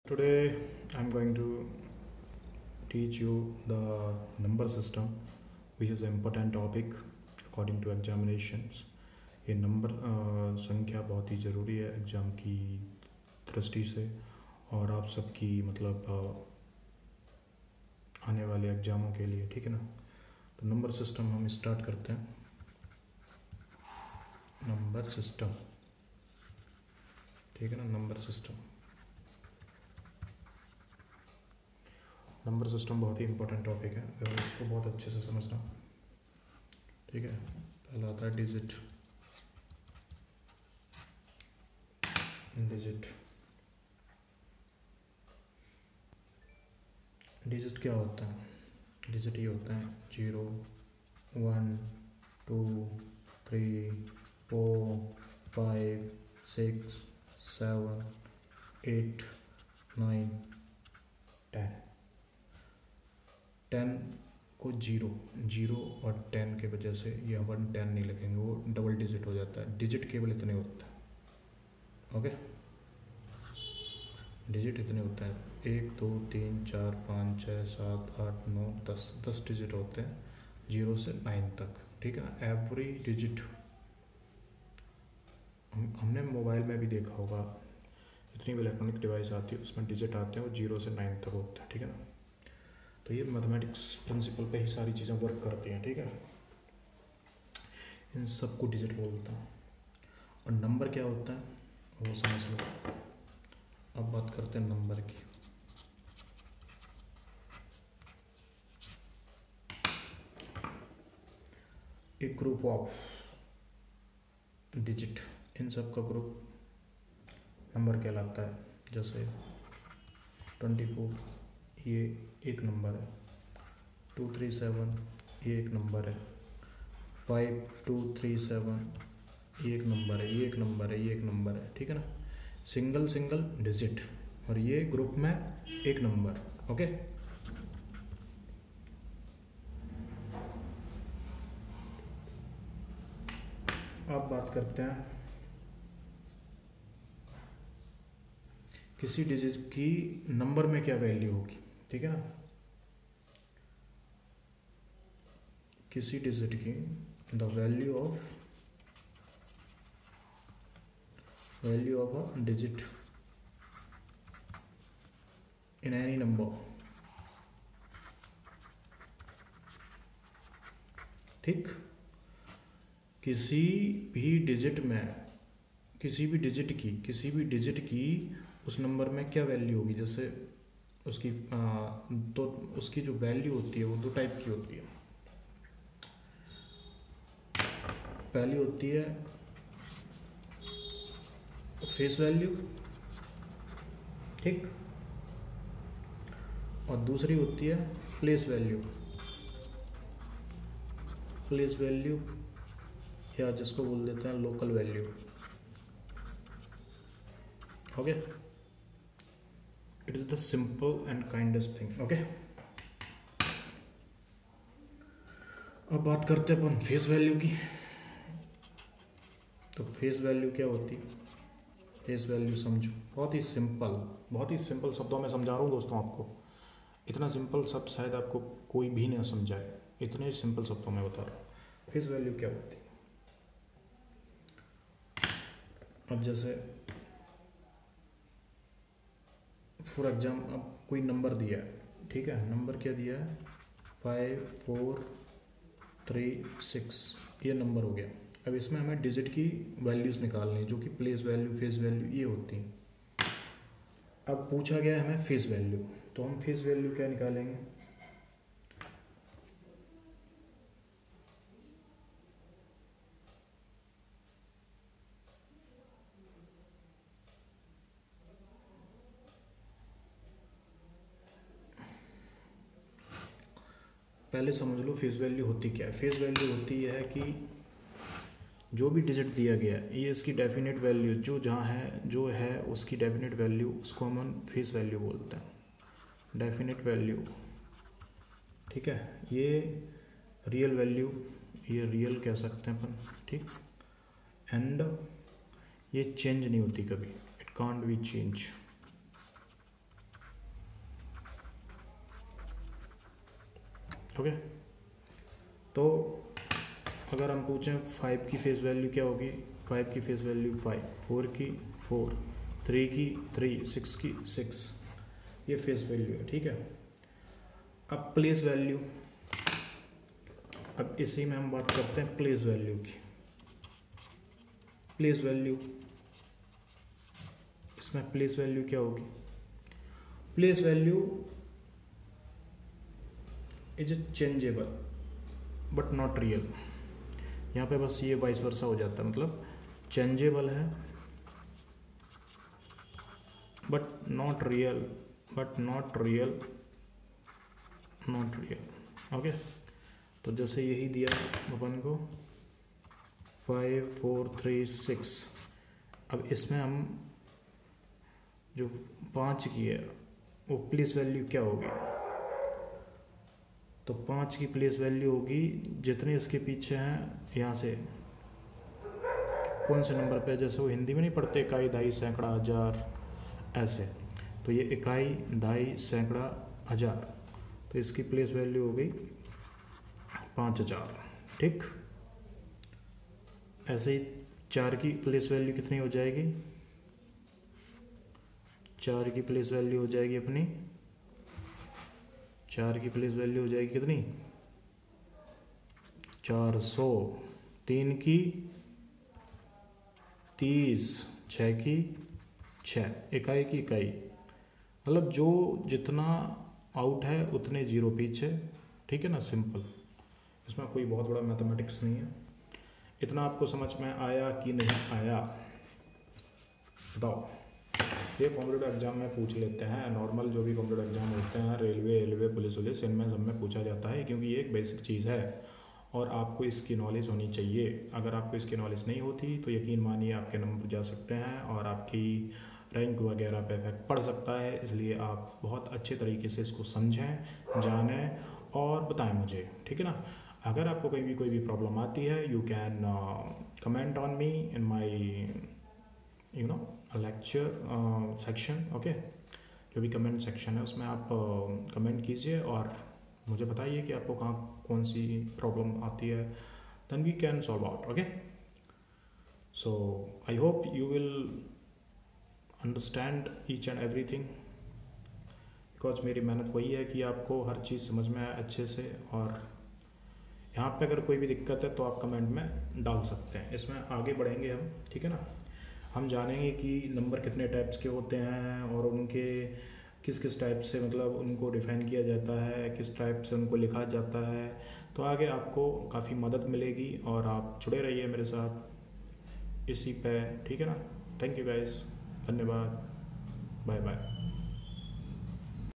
Today I'm going to teach you the number system, which is an important topic according to examinations. ये number संख्या बहुत ही ज़रूरी है exam की दृष्टि से और आप सबकी मतलब आने वाले एग्ज़ामों के लिए, ठीक है ना। तो नंबर सिस्टम हम स्टार्ट करते हैं। नंबर सिस्टम, ठीक है ना। नंबर सिस्टम बहुत ही इंपॉर्टेंट टॉपिक है, अगर इसको बहुत अच्छे से समझना, ठीक है। पहला आता है डिजिट। डिजिट क्या होता है? डिजिट ये होता है 0, 1, 2, 3, 4, 5, 6, 7, 8, 9, 10। 10 को 0 और 10 के वजह से ये 1 10 नहीं लिखेंगे, वो डबल डिजिट हो जाता है। डिजिट केवल इतने होता है, ओके। डिजिट इतने होते हैं 1 2 3 4 5 6 7 8 9 10 डिजिट होते हैं 0 से 9 तक, ठीक है ना। एवरी डिजिट हमने मोबाइल में भी देखा होगा, जितनी भी इलेक्ट्रॉनिक डिवाइस आती है उसमें डिजिट आते हैं वो 0 से 9 तक होता है, ठीक है ना। तो ये मैथमेटिक्स प्रिंसिपल पे ही सारी चीज़ें वर्क करती हैं, ठीक है। इन सबको डिजिट बोलता है। और नंबर क्या होता है वो समझ लो। अब बात करते हैं नंबर की। एक ग्रुप ऑफ डिजिट, इन सब का ग्रुप नंबर कहलाता है। जैसे 24 ये एक नंबर है, 237 ये एक नंबर है, 5237 ये एक नंबर है, ये एक नंबर है, ये एक नंबर है, ठीक है ना। सिंगल डिजिट और ये ग्रुप में एक नंबर, ओके। अब बात करते हैं किसी डिजिट की नंबर में क्या वैल्यू होगी, ठीक है ना। किसी डिजिट की the value of a digit in any number, ठीक। किसी भी डिजिट की उस नंबर में क्या वैल्यू होगी। जैसे उसकी तो उसकी जो वैल्यू होती है वो दो टाइप की होती है। पहली होती है फेस वैल्यू, ठीक। और दूसरी होती है प्लेस वैल्यू या जिसको बोल देते हैं local value, okay. It is the simple and kindest thing, okay. अब बात करते हैं अपन फेस वैल्यू की। तो फेस वैल्यू क्या होती है? फेस वैल्यू समझो, बहुत ही सिंपल शब्दों में समझा रहा हूँ दोस्तों आपको। इतना सिंपल शब्द शायद आपको कोई भी नहीं समझाए, इतने सिंपल शब्दों में बता रहा हूँ। फेस वैल्यू क्या होती है? अब जैसे फॉर एग्जाम्पल अब कोई नंबर दिया है, ठीक है। नंबर क्या दिया है? 5 4 3 6, ये नंबर हो गया। अब इसमें हमें डिजिट की वैल्यूज़ निकालनी है, जो कि प्लेस वैल्यू, फेस वैल्यू ये होती हैं। अब पूछा गया है हमें फेस वैल्यू, तो हम फेस वैल्यू क्या निकालेंगे? पहले समझ लो फेस वैल्यू होती क्या है। फेस वैल्यू होती है कि जो भी डिजिट दिया गया है ये इसकी डेफिनेट वैल्यू जो है उसकी डेफिनेट वैल्यू, उसको हम फेस वैल्यू बोलते हैं। डेफिनेट वैल्यू, ठीक है। ये रियल वैल्यू, ये रियल कह सकते हैं अपन, ठीक। एंड ये चेंज नहीं होती कभी, it can't be change, okay. तो अगर हम पूछें 5 की फेस वैल्यू क्या होगी, 5 की फेस वैल्यू 5, 4 की 4, 3 की 3, 6 की 6, ये फेस वैल्यू है, ठीक है। अब प्लेस वैल्यू, अब इसी में हम बात करते हैं प्लेस वैल्यू की। प्लेस वैल्यू, इसमें प्लेस वैल्यू क्या होगी, place value is changeable but not real. यहाँ पे बस ये वाइस वर्सा हो जाता है, मतलब चेंजेबल है बट नॉट रियल, ओके। तो जैसे यही दिया अपन को 5 4 3 6, अब इसमें हम जो 5 की है वो प्लेस वैल्यू क्या होगी, तो 5 की प्लेस वैल्यू होगी जितने इसके पीछे हैं यहाँ से कौन से नंबर पे, जैसे वो हिंदी में नहीं पढ़ते इकाई दहाई सैकड़ा हज़ार ऐसे, तो ये इकाई दहाई सैकड़ा हज़ार, तो इसकी प्लेस वैल्यू हो गई 5000, ठीक। ऐसे ही 4 की प्लेस वैल्यू कितनी हो जाएगी, 4 की प्लेस वैल्यू हो जाएगी अपनी, 4 की प्लेस वैल्यू हो जाएगी कितनी 400, 3 की 30, 6 की 6, इकाई की इकाई, मतलब जो जितना आउट है उतने जीरो पीछे, ठीक है ना, सिंपल। इसमें कोई बहुत बड़ा मैथमेटिक्स नहीं है। इतना आपको समझ में आया कि नहीं आया बताओ। ये कॉम्पिटिटिव एग्जाम में पूछ लेते हैं, नॉर्मल जो भी कॉम्पिटिटिव एग्जाम होते हैं, रेलवे पुलिस इनमें सब में पूछा जाता है, क्योंकि ये एक बेसिक चीज़ है और आपको इसकी नॉलेज होनी चाहिए। अगर आपको इसकी नॉलेज नहीं होती तो यकीन मानिए आपके नंबर जा सकते हैं और आपकी रैंक वगैरह पे इफेक्ट पड़ सकता है। इसलिए आप बहुत अच्छे तरीके से इसको समझें, जानें और बताएं मुझे, ठीक है ना। अगर आपको कोई भी प्रॉब्लम आती है, you can comment on me in my lecture section, okay. जो भी कमेंट सेक्शन है उसमें आप कमेंट कीजिए और मुझे बताइए कि आपको कौन सी प्रॉब्लम आती है, then we can solve out, okay. So I hope you will understand each and everything, because मेरी मेहनत वही है कि आपको हर चीज़ समझ में आए अच्छे से। और यहाँ पे अगर कोई भी दिक्कत है तो आप कमेंट में डाल सकते हैं। इसमें आगे बढ़ेंगे हम, ठीक है ना। हम जानेंगे कि नंबर कितने टाइप्स के होते हैं और उनके किस टाइप से मतलब उनको डिफाइन किया जाता है, किस टाइप से उनको लिखा जाता है। तो आगे आपको काफ़ी मदद मिलेगी और आप जुड़े रहिए मेरे साथ इसी पे, ठीक है ना। थैंक यू गाइस, धन्यवाद, बाय बाय।